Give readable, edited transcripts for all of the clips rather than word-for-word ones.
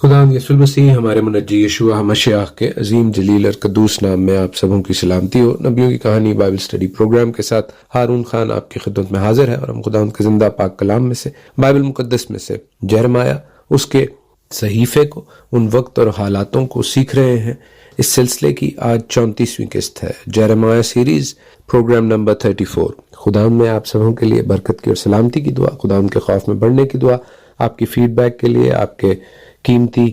خدا یسوع مسیح ہمارے منجی یشوع مشیخ کے عظیم جلیل اور قدوس نام میں آپ سبوں کی سلامتی ہو۔ نبیوں کی کہانی بائبل اسٹڈی پروگرام کے ساتھ ہارون خان آپ کی خدمت میں حاضر ہے، اور ہم خدا کے زندہ پاک کلام میں سے، بائبل مقدس میں سے جرمیہ اس کے صحیفے کو، ان وقت اور حالاتوں کو سیکھ رہے ہیں۔ اس سلسلے کی آج 34ویں قسط ہے، جرمیہ سیریز، پروگرام نمبر 34۔ خدا میں آپ سبوں کے لیے برکت کی اور سلامتی کی دعا، خدا کے خوف میں بڑھنے کی دعا، آپ کی فیڈ بیک کے لیے، آپ کے قیمتی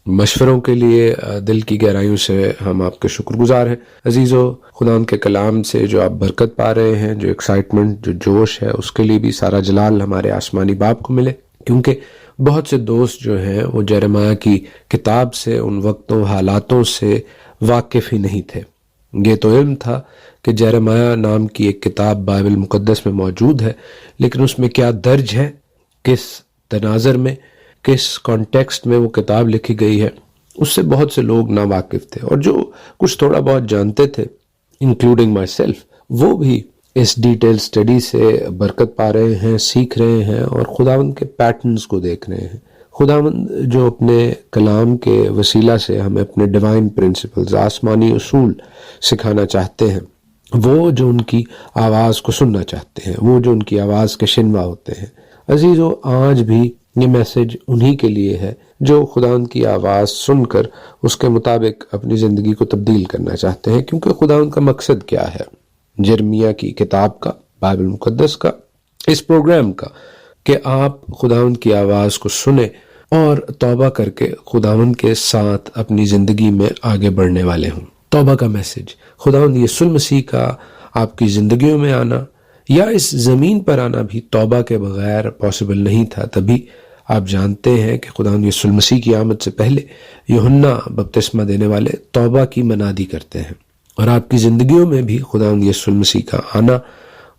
مشوروں کے لیے دل کی گہرائیوں سے ہم آپ کے شکر گزار ہیں۔ عزیزو، خدا ان کے کلام سے جو آپ برکت پا رہے ہیں، جو ایکسائٹمنٹ، جو جوش ہے، اس کے لیے بھی سارا جلال ہمارے آسمانی باپ کو ملے، کیونکہ بہت سے دوست جو ہیں وہ جرمیہ کی کتاب سے، ان وقتوں حالاتوں سے واقف ہی نہیں تھے۔ یہ تو علم تھا کہ جرمیہ نام کی ایک کتاب بائبل مقدس میں موجود ہے، لیکن اس میں کیا درج ہے، کس تناظر میں، کس کانٹیکسٹ میں وہ کتاب لکھی گئی ہے، اس سے بہت سے لوگ ناواقف تھے، اور جو کچھ تھوڑا بہت جانتے تھے، انکلوڈنگ مائی سیلف، وہ بھی اس ڈیٹیل سٹڈی سے برکت پا رہے ہیں، سیکھ رہے ہیں، اور خداوند کے پیٹرنز کو دیکھ رہے ہیں۔ خداوند جو اپنے کلام کے وسیلہ سے ہمیں اپنے ڈیوائن پرنسپلز، آسمانی اصول سکھانا چاہتے ہیں، وہ جو ان کی آواز کو سننا چاہتے ہیں، وہ جو ان کی آواز کے شنوا ہوتے ہیں۔ عزیزو، آج بھی یہ میسج انہی کے لیے ہے جو خداوند کی آواز سن کر اس کے مطابق اپنی زندگی کو تبدیل کرنا چاہتے ہیں، کیونکہ خداوند کا مقصد کیا ہے جرمیہ کی کتاب کا، بائبل مقدس کا، اس پروگرام کا، کہ آپ خداوند کی آواز کو سنیں اور توبہ کر کے خداوند کے ساتھ اپنی زندگی میں آگے بڑھنے والے ہوں۔ توبہ کا میسج، خداوند یسوع مسیح کا آپ کی زندگیوں میں آنا یا اس زمین پر آنا بھی توبہ کے بغیر پاسبل نہیں تھا۔ تبھی آپ جانتے ہیں کہ خداوند یسوع مسیح کی آمد سے پہلے یوحنا بپتسمہ دینے والے توبہ کی منادی کرتے ہیں، اور آپ کی زندگیوں میں بھی خداوند یسوع مسیح کا آنا،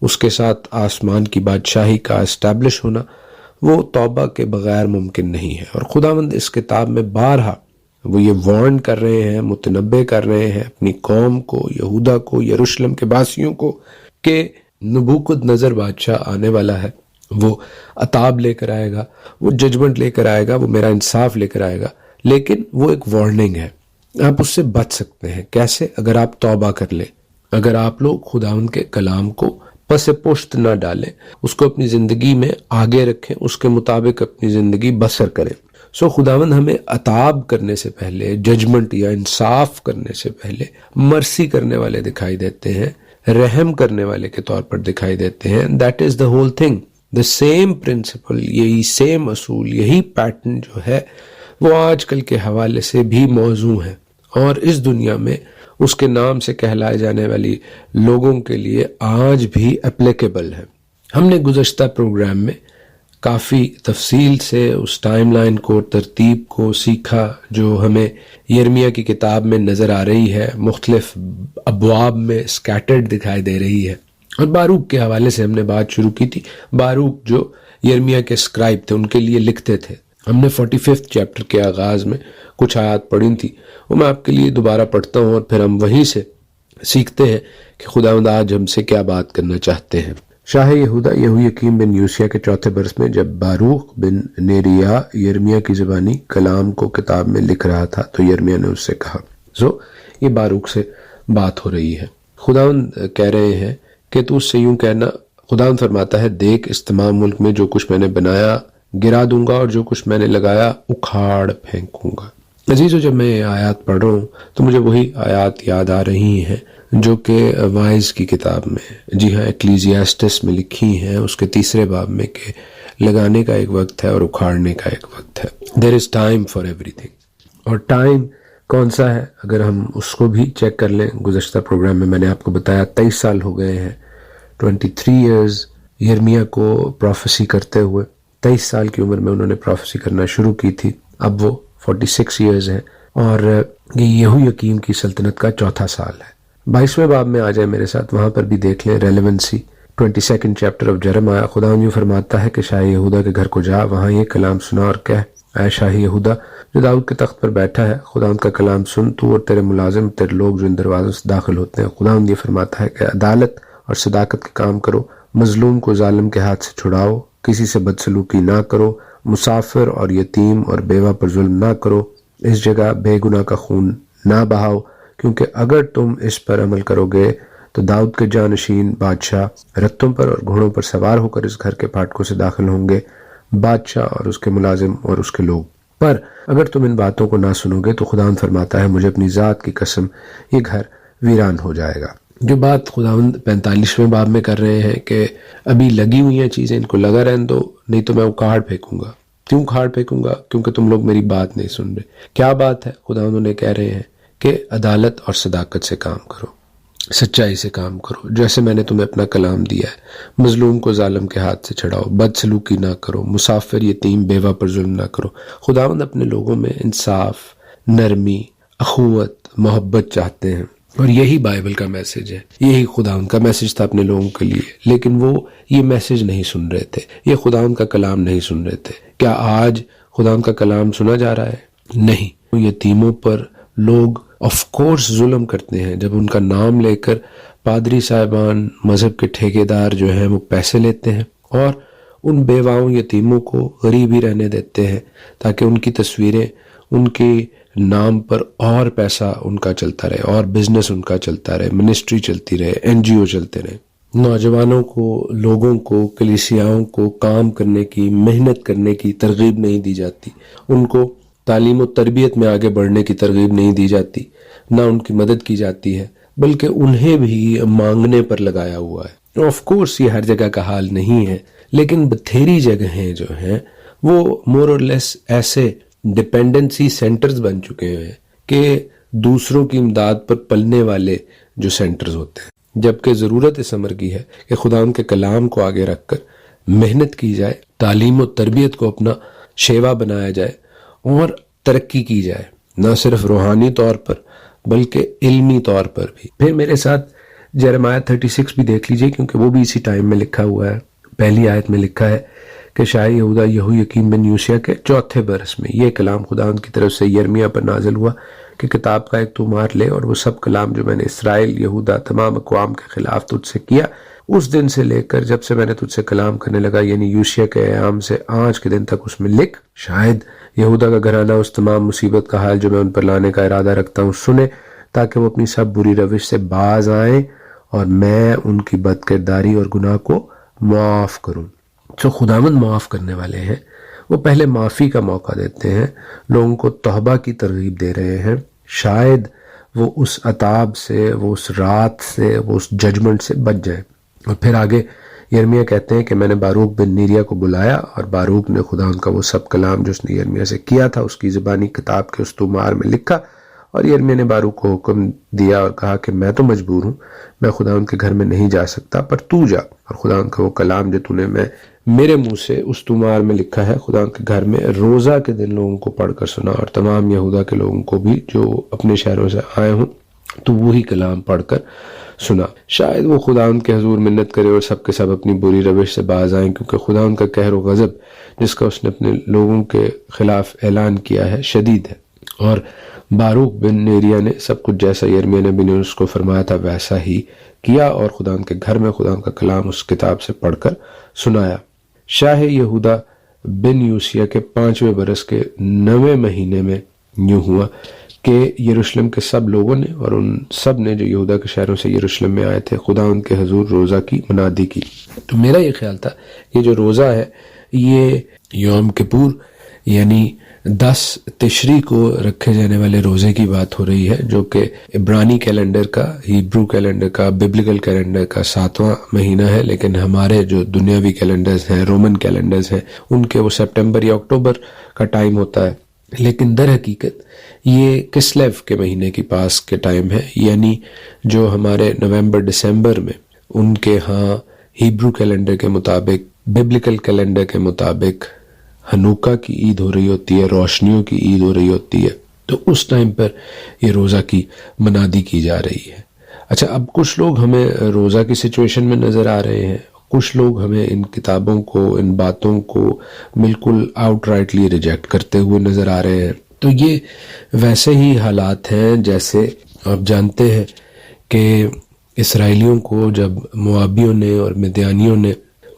اس کے ساتھ آسمان کی بادشاہی کا اسٹیبلش ہونا، وہ توبہ کے بغیر ممکن نہیں ہے۔ اور خداوند اس کتاب میں بارہا وہ یہ وارن کر رہے ہیں، متنبع کر رہے ہیں اپنی قوم کو، یہودا کو، یروشلم کے باسیوں کو، کہ نبوکد نظر بادشاہ آنے والا ہے، وہ عتاب لے کر آئے گا، وہ ججمنٹ لے کر آئے گا، وہ میرا انصاف لے کر آئے گا، لیکن وہ ایک وارننگ ہے۔ آپ اس سے بچ سکتے ہیں کیسے؟ اگر آپ توبہ کر لیں، اگر آپ لوگ خداوند کے کلام کو پس پشت نہ ڈالیں، اس کو اپنی زندگی میں آگے رکھیں، اس کے مطابق اپنی زندگی بسر کریں۔ خداوند ہمیں عتاب کرنے سے پہلے، ججمنٹ یا انصاف کرنے سے پہلے مرسی کرنے والے دکھائی دیتے ہیں، رحم کرنے والے کے طور پر دکھائی دیتے ہیں۔ That is the whole thing, the same principle, یہی سیم اصول، یہی پیٹرن جو ہے وہ آج کل کے حوالے سے بھی موزوں ہے، اور اس دنیا میں اس کے نام سے کہلائے جانے والی لوگوں کے لیے آج بھی اپلیکیبل ہے۔ ہم نے گزشتہ پروگرام میں کافی تفصیل سے اس ٹائم لائن کو، ترتیب کو سیکھا جو ہمیں یرمیہ کی کتاب میں نظر آ رہی ہے، مختلف ابواب میں سکیٹرڈ دکھائی دے رہی ہے۔ اور باروک کے حوالے سے ہم نے بات شروع کی تھی۔ باروک جو یرمیہ کے اسکرائب تھے، ان کے لیے لکھتے تھے۔ ہم نے 45 چیپٹر کے آغاز میں کچھ آیات پڑھی تھی، وہ میں آپ کے لیے دوبارہ پڑھتا ہوں، اور پھر ہم وہیں سے سیکھتے ہیں کہ خداوند آج ہم سے کیا بات کرنا چاہتے ہیں۔ شاہ یہودا یہویکیم بن یوسیہ کے 4تھے برس میں جب باروک بن نیریا یرمیہ کی زبانی کلام کو کتاب میں لکھ رہا تھا، تو یرمیہ نے اس سے کہا، یہ باروک سے بات ہو رہی ہے۔ خداوند کہہ رہے ہیں کہ تو اس سے یوں کہنا، خداوند فرماتا ہے، دیکھ اس تمام ملک میں جو کچھ میں نے بنایا گرا دوں گا، اور جو کچھ میں نے لگایا اکھاڑ پھینکوں گا۔ عزیزو، جب میں آیات پڑھ رہا ہوں تو مجھے وہی آیات یاد آ رہی ہیں جو کہ وائز کی کتاب میں، جی ہاں، ایکلیزیاسٹس میں لکھی ہیں، اس کے 3 باب میں، کہ لگانے کا ایک وقت ہے اور اکھاڑنے کا ایک وقت ہے۔ There is time for everything۔ اور ٹائم کون سا ہے اگر ہم اس کو بھی چیک کر لیں، گزشتہ پروگرام میں نے آپ کو بتایا 23 سال ہو گئے ہیں، 23 ایئرز یرمیہ کو پروفیسی کرتے ہوئے۔ 23 سال کی عمر میں انہوں نے پروفیسی کرنا شروع کی تھی، اب وہ 46 ایئرز ہیں، اور یہ یہویکیم کی سلطنت کا 4تھا سال ہے۔ 22ویں باب میں آ جائے میرے ساتھ، وہاں پر بھی دیکھ لیں ریلیونسی۔ 22 چیپٹر آف جرمیہ، خداوند یوں فرماتا ہے کہ شاہ یہودا کے گھر کو جا، وہاں یہ کلام سنا اور کہہ، اے شاہ یہودا جو داؤد کے تخت پر بیٹھا ہے، خداوند کا کلام سن، تو اور تیرے ملازم، تیرے لوگ جو ان دروازوں سے داخل ہوتے ہیں۔ خداوند یہ فرماتا ہے کہ عدالت اور صداقت کے کام کرو، مظلوم کو ظالم کے ہاتھ سے چھڑاؤ، کسی سے بدسلوکی نہ کرو، مسافر اور یتیم اور بیوہ پر ظلم نہ کرو، اس جگہ بے گناہ کا خون نہ بہاؤ، کیونکہ اگر تم اس پر عمل کرو گے تو داؤد کے جانشین بادشاہ رتھوں پر اور گھوڑوں پر سوار ہو کر اس گھر کے پھاٹکوں سے داخل ہوں گے، بادشاہ اور اس کے ملازم اور اس کے لوگ۔ پر اگر تم ان باتوں کو نہ سنو گے تو خداوند فرماتا ہے، مجھے اپنی ذات کی قسم، یہ گھر ویران ہو جائے گا۔ جو بات خداوند 45ویں باب میں کر رہے ہیں کہ ابھی لگی ہوئی ہیں چیزیں، ان کو لگا رہنے دو، نہیں تو میں اکھاڑ پھینکوں گا۔ کیوں اکھاڑ پھینکوں گا؟ کیونکہ تم لوگ میری بات نہیں سن رہے۔ کیا بات ہے؟ خداوند انہیں کہہ رہے ہیں کہ عدالت اور صداقت سے کام کرو، سچائی سے کام کرو، جیسے میں نے تمہیں اپنا کلام دیا ہے۔ مظلوم کو ظالم کے ہاتھ سے چھڑاؤ، بد سلوکی نہ کرو، مسافر یتیم بیوہ پر ظلم نہ کرو۔ خداوند اپنے لوگوں میں انصاف، نرمی، اخوت، محبت چاہتے ہیں، اور یہی بائبل کا میسج ہے، یہی خداوند کا میسج تھا اپنے لوگوں کے لیے، لیکن وہ یہ میسج نہیں سن رہے تھے، یہ خداوند کا کلام نہیں سن رہے تھے۔ کیا آج خداوند کا کلام سنا جا رہا ہے؟ نہیں۔ یتیموں پر لوگ آف کورس ظلم کرتے ہیں، جب ان کا نام لے کر پادری صاحبان، مذہب کے ٹھیکیدار جو ہیں وہ پیسے لیتے ہیں اور ان بیواؤں یتیموں کو غریب ہی رہنے دیتے ہیں تاکہ ان کی تصویریں، ان کے نام پر اور پیسہ ان کا چلتا رہے، اور بزنس ان کا چلتا رہے، منسٹری چلتی رہے، NGO چلتے رہے۔ نوجوانوں کو، لوگوں کو، کلیسیاؤں کو کام کرنے کی، محنت کرنے کی ترغیب نہیں دی جاتی، ان کو تعلیم و تربیت میں آگے بڑھنے کی ترغیب نہیں دی جاتی، نہ ان کی مدد کی جاتی ہے، بلکہ انہیں بھی مانگنے پر لگایا ہوا ہے۔ آف کورس یہ ہر جگہ کا حال نہیں ہے، لیکن بتھیری جگہیں جو ہیں وہ مور اور لیس ایسے ڈپینڈنسی سینٹرز بن چکے ہیں کہ دوسروں کی امداد پر پلنے والے جو سینٹرز ہوتے ہیں، جبکہ ضرورت اس امر کی ہے کہ خدا ان کے کلام کو آگے رکھ کر محنت کی جائے، تعلیم و تربیت کو اپنا شیوا بنایا جائے اور ترقی کی جائے، نہ صرف روحانی طور پر بلکہ علمی طور پر بھی۔ پھر میرے ساتھ جرمیہ 36 بھی دیکھ لیجئے، کیونکہ وہ بھی اسی ٹائم میں لکھا ہوا ہے۔ پہلی آیت میں لکھا ہے کہ شاہ یہودا یہویکیم بن یوشیا کے 4تھے برس میں یہ کلام خداوند کی طرف سے یرمیہ پر نازل ہوا کہ کتاب کا ایک تومار لے اور وہ سب کلام جو میں نے اسرائیل، یہودا، تمام اقوام کے خلاف تجھ سے کیا، اس دن سے لے کر جب سے میں نے تجھ سے کلام کرنے لگا، یعنی یوشیا کے ایام سے آج کے دن تک اس میں لکھ، شاید یہودا کا گھرانہ اس تمام مصیبت کا حال جو میں ان پر لانے کا ارادہ رکھتا ہوں سنے، تاکہ وہ اپنی سب بری روش سے باز آئیں اور میں ان کی بد کرداری اور گناہ کو معاف کروں۔ جو خداوند معاف کرنے والے ہیں وہ پہلے معافی کا موقع دیتے ہیں، لوگوں کو توبہ کی ترغیب دے رہے ہیں، شاید وہ اس عذاب سے، وہ اس رات سے، وہ اس ججمنٹ سے بچ جائیں۔ اور پھر آگے یرمیہ کہتے ہیں کہ میں نے باروک بن نیریا کو بلایا اور باروک نے خدا ان کا وہ سب کلام جو اس نے یرمیہ سے کیا تھا اس کی زبانی کتاب کے اس تومار میں لکھا، اور یرمیہ نے باروک کو حکم دیا اور کہا کہ میں تو مجبور ہوں، میں خدا ان کے گھر میں نہیں جا سکتا، پر تو جا اور خدا ان کا وہ کلام جو تو نے میرے منہ سے اس تومار میں لکھا ہے خدا ان کے گھر میں روزہ کے دن لوگوں کو پڑھ کر سنا، اور تمام یہودا کے لوگوں کو بھی جو اپنے شہروں سے آئے ہوں تو وہی کلام پڑھ کر سنا۔ شاید وہ خدا ان کے حضور منت کرے اور سب کے سب اپنی بری روش سے باز آئیں، کیونکہ خدا ان کا قہر و غضب جس کا اس نے اپنے لوگوں کے خلاف اعلان کیا ہے شدید ہے۔ اور باروک بن نیریا نے سب کچھ جیسا یرمیہ نبی نے اس کو فرمایا تھا ویسا ہی کیا، اور خدا ان کے گھر میں خدا ان کا کلام اس کتاب سے پڑھ کر سنایا۔ شاہ یہودا بن یوسیہ کے 5ویں برس کے 9ویں مہینے میں یوں ہوا کہ یروشلم کے سب لوگوں نے اور ان سب نے جو یہودا کے شہروں سے یروشلم میں آئے تھے خدا ان کے حضور روزہ کی منادی کی۔ تو میرا یہ خیال تھا یہ جو روزہ ہے یہ یوم کپور یعنی 10 تشریع کو رکھے جانے والے روزے کی بات ہو رہی ہے، جو کہ عبرانی کیلنڈر کا، ہیبرو کیلنڈر کا، ببلیکل کیلنڈر کا 7واں مہینہ ہے، لیکن ہمارے جو دنیاوی کیلنڈرز ہیں، رومن کیلنڈرز ہیں، ان کے وہ سپٹمبر یا اکتوبر کا ٹائم ہوتا ہے، لیکن در حقیقت یہ کسلیو کے مہینے کی پاس کے ٹائم ہے، یعنی جو ہمارے نومبر دسمبر میں ان کے ہاں ہیبرو کیلنڈر کے مطابق، ببلیکل کیلنڈر کے مطابق ہنوکا کی عید ہو رہی ہوتی ہے، روشنیوں کی عید ہو رہی ہوتی ہے، تو اس ٹائم پر یہ روزہ کی منادی کی جا رہی ہے۔ اچھا، اب کچھ لوگ ہمیں روزہ کی سچویشن میں نظر آ رہے ہیں، کچھ لوگ ہمیں ان کتابوں کو، ان باتوں کو بالکل آؤٹ رائٹلی ریجیکٹ کرتے ہوئے نظر آ رہے ہیں۔ تو یہ ویسے ہی حالات ہیں جیسے آپ جانتے ہیں کہ اسرائیلیوں کو جب موابیوں نے اور مدیانیوں نے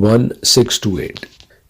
1:6-8,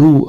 2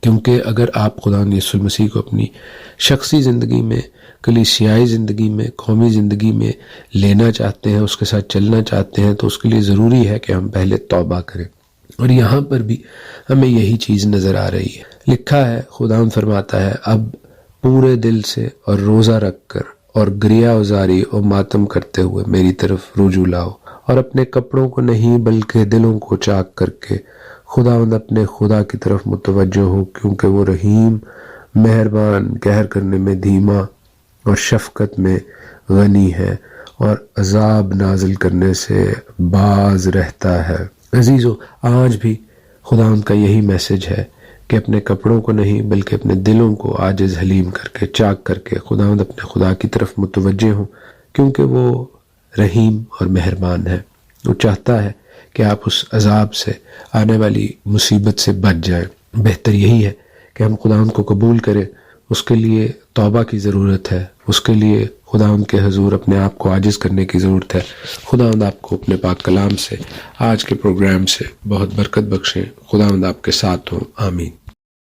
کیونکہ اگر آپ خدا یسوع المسیح کو اپنی شخصی زندگی میں، کلیسیائی زندگی میں، قومی زندگی میں لینا چاہتے ہیں، اس کے ساتھ چلنا چاہتے ہیں، تو اس کے لیے ضروری ہے کہ ہم پہلے توبہ کریں۔ اور یہاں پر بھی ہمیں یہی چیز نظر آ رہی ہے۔ لکھا ہے، خداوند فرماتا ہے، اب پورے دل سے اور روزہ رکھ کر اور گریہ ازاری اور ماتم کرتے ہوئے میری طرف رجوع لاؤ، اور اپنے کپڑوں کو نہیں بلکہ دلوں کو چاک کر کے خداوند اپنے خدا کی طرف متوجہ ہو، کیونکہ وہ رحیم، مہربان، قہر کرنے میں دھیما اور شفقت میں غنی ہے، اور عذاب نازل کرنے سے باز رہتا ہے۔ عزیزو، آج بھی خداوند کا یہی میسج ہے کہ اپنے کپڑوں کو نہیں بلکہ اپنے دلوں کو عاجز حلیم کر کے، چاک کر کے خداوند اپنے خدا کی طرف متوجہ ہوں، کیونکہ وہ رحیم اور مہربان ہے۔ وہ چاہتا ہے کہ آپ اس عذاب سے، آنے والی مصیبت سے بچ جائیں۔ بہتر یہی ہے کہ ہم خداوند کو قبول کریں۔ اس کے لیے توبہ کی ضرورت ہے، اس کے لیے خداوند کے حضور اپنے آپ کو عاجز کرنے کی ضرورت ہے۔ خداوند آپ کو اپنے پاک کلام سے، آج کے پروگرام سے بہت برکت بخشیں۔ خداوند آپ کے ساتھ ہوں، آمین۔